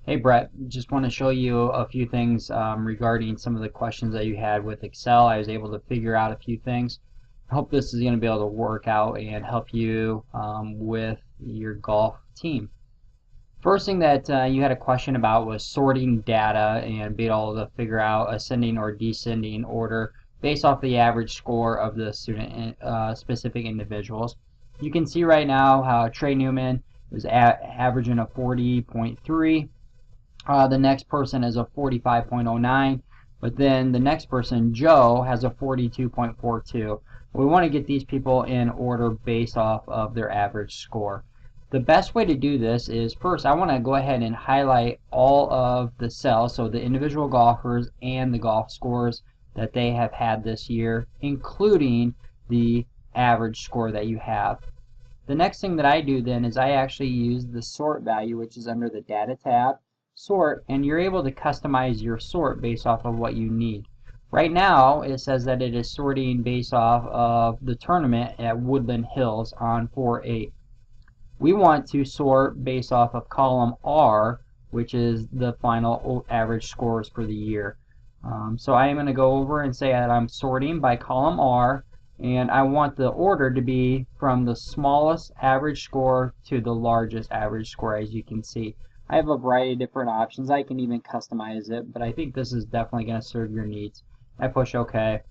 Hey Brett, just want to show you a few things regarding some of the questions that you had with Excel. I was able to figure out a few things. I hope this is going to be able to work out and help you with your golf team. First thing that you had a question about was sorting data and being able to figure out ascending or descending order based off the average score of the student specific individuals. You can see right now how Trey Newman is averaging a 40.3. The next person is a 45.09, but then the next person, Joe, has a 42.42. We want to get these people in order based off of their average score. The best way to do this is, first I want to go ahead and highlight all of the cells, so the individual golfers and the golf scores that they have had this year, including the average score that you have. The next thing that I do then is I actually use the sort value, which is under the data tab, sort, and you're able to customize your sort based off of what you need. Right now it says that it is sorting based off of the tournament at Woodland Hills on 4-8. We want to sort based off of column R, which is the final average scores for the year. So I am going to go over and say that I'm sorting by column R, and I want the order to be from the smallest average score to the largest average score. As you can see, I have a variety of different options. I can even customize it, but I think this is definitely going to serve your needs. I push OK.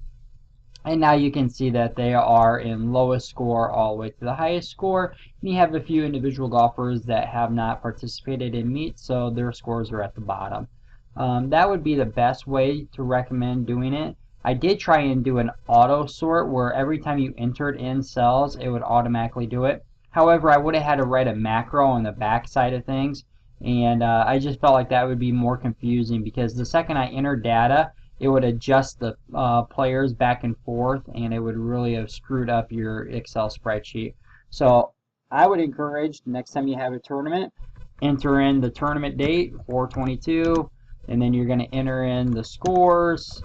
And now you can see that they are in lowest score all the way to the highest score. And you have a few individual golfers that have not participated in meets, so their scores are at the bottom. That would be the best way to recommend doing it. I did try and do an auto sort where every time you entered in cells, it would automatically do it. However, I would have had to write a macro on the back side of things, and I just felt like that would be more confusing because the second I enter data, it would adjust the players back and forth, and it would really have screwed up your Excel spreadsheet. So I would encourage next time you have a tournament, enter in the tournament date, 4/22, and then you're going to enter in the scores,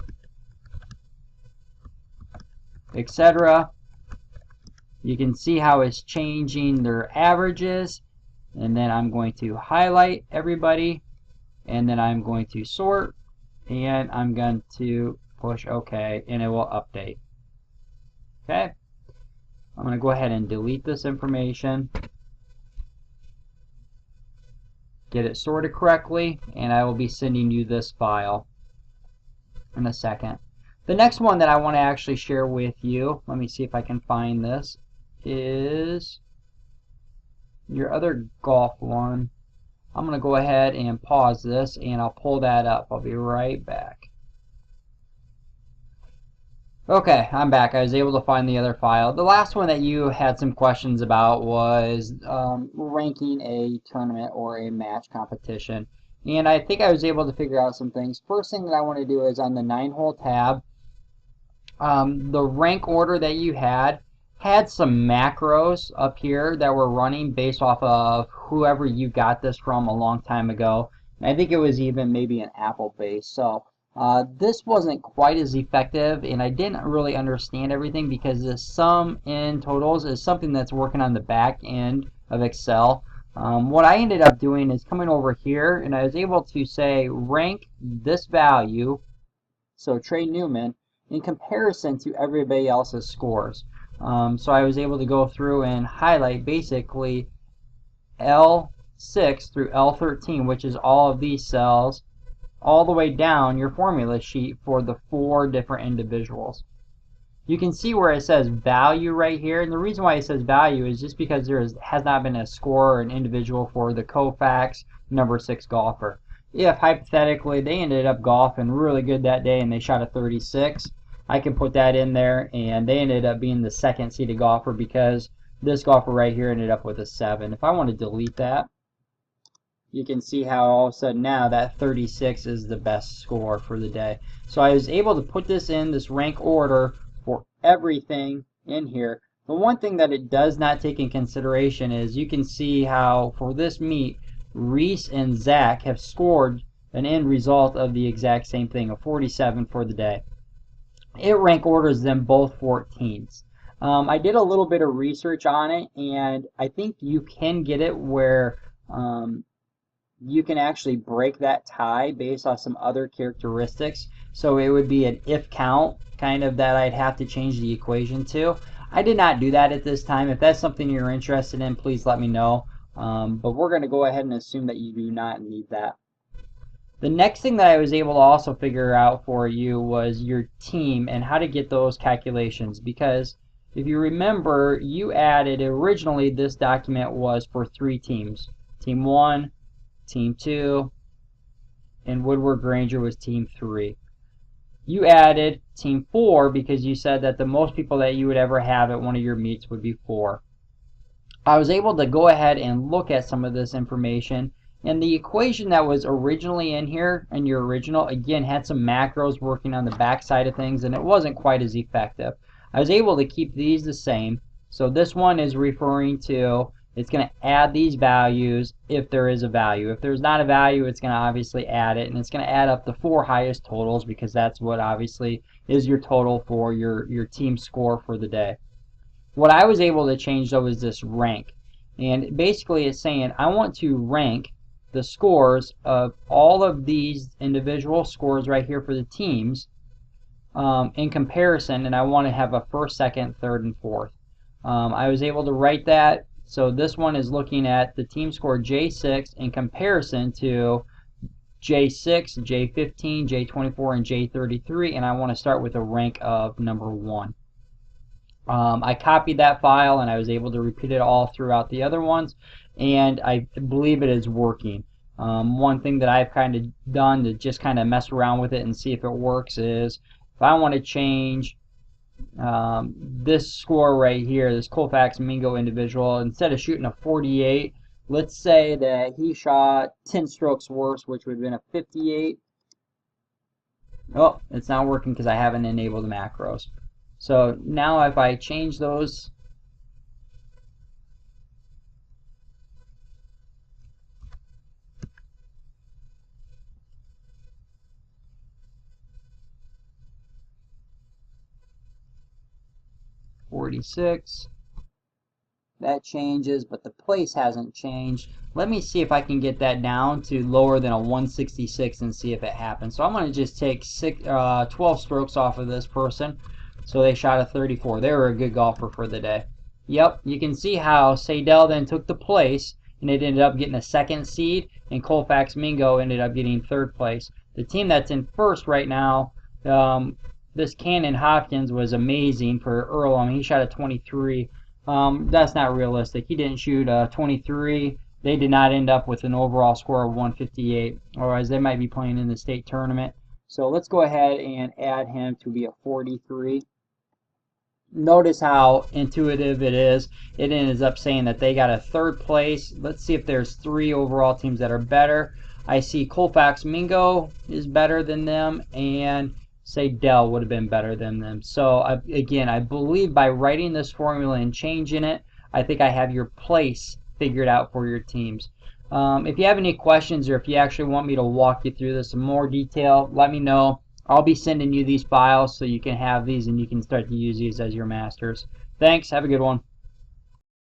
etc. You can see how it's changing their averages, and then I'm going to highlight everybody, and then I'm going to sort, and I'm going to push OK, and it will update. Okay, I'm going to go ahead and delete this information, get it sorted correctly, and I will be sending you this file in a second. The next one that I want to actually share with you, let me see if I can find this, is your other golf one. I'm going to go ahead and pause this, and I'll pull that up. I'll be right back. Okay, I'm back. I was able to find the other file. The last one that you had some questions about was ranking a tournament or a match competition. And I think I was able to figure out some things. First thing that I want to do is on the 9-hole tab, the rank order that you had some macros up here that were running based off of whoever you got this from a long time ago. And I think it was even maybe an Apple base. So this wasn't quite as effective, and I didn't really understand everything because the sum in totals is something that's working on the back end of Excel. What I ended up doing is coming over here, and I was able to say rank this value, so Trey Newman, in comparison to everybody else's scores. So I was able to go through and highlight basically L6 through L13, which is all of these cells, all the way down your formula sheet for the 4 different individuals. You can see where it says value right here, and the reason why it says value is just because there has not been a score or an individual for the Koufax number 6 golfer. If hypothetically they ended up golfing really good that day and they shot a 36, I can put that in there, and they ended up being the second seeded golfer because this golfer right here ended up with a 7. If I want to delete that, you can see how all of a sudden now that 36 is the best score for the day. So I was able to put this in this rank order for everything in here. The one thing that it does not take in consideration is you can see how for this meet, Reese and Zach have scored an end result of the exact same thing, a 47 for the day. It rank orders them both 14s. I did a little bit of research on it, and I think you can get it where you can actually break that tie based off some other characteristics. So it would be an if count kind of that I'd have to change the equation to. I did not do that at this time. If that's something you're interested in, please let me know. But we're going to go ahead and assume that you do not need that. The next thing that I was able to also figure out for you was your team and how to get those calculations, because if you remember, you added originally this document was for 3 teams. Team 1, Team 2, and Woodward Granger was Team 3. You added Team 4 because you said that the most people that you would ever have at one of your meets would be 4. I was able to go ahead and look at some of this information, and the equation that was originally in here in your original again had some macros working on the back side of things, and it wasn't quite as effective. I was able to keep these the same. So this one is referring to, it's going to add these values if there is a value. If there's not a value, it's going to obviously add it, and it's going to add up the 4 highest totals because that's what obviously is your total for your team score for the day. What I was able to change though is this rank, and basically it's saying I want to rank the scores of all of these individual scores right here for the teams in comparison, and I want to have a first, second, third, and fourth. I was able to write that. So this one is looking at the team score J6 in comparison to J6, J15, J24, and J33, and I want to start with a rank of number 1. I copied that file and I was able to repeat it all throughout the other ones, and I believe it is working. One thing that I've kind of done to just kind of mess around with it and see if it works is if I want to change this score right here, this Colfax Mingo individual, instead of shooting a 48, let's say that he shot 10 strokes worse, which would have been a 58. Oh, it's not working because I haven't enabled the macros. So now if I change those, .46, that changes, but the place hasn't changed. Let me see if I can get that down to lower than a 166 and see if it happens. So I'm going to just take 12 strokes off of this person. So they shot a 34. They were a good golfer for the day. Yep, you can see how Seidel then took the place, and it ended up getting a 2nd seed, and Colfax Mingo ended up getting 3rd place. The team that's in 1st right now, this Cannon Hopkins was amazing for Hersom. He shot a 23. That's not realistic. He didn't shoot a 23. They did not end up with an overall score of 158. Otherwise, they might be playing in the state tournament. So let's go ahead and add him to be a 43. Notice how intuitive it is. It ends up saying that they got a 3rd place. Let's see if there's 3 overall teams that are better. I see Colfax Mingo is better than them, and Seidel would have been better than them. So again, I believe by writing this formula and changing it, I think I have your place figured out for your teams. If you have any questions, or if you actually want me to walk you through this in more detail, let me know. I'll be sending you these files so you can have these and you can start to use these as your masters. Thanks. Have a good one.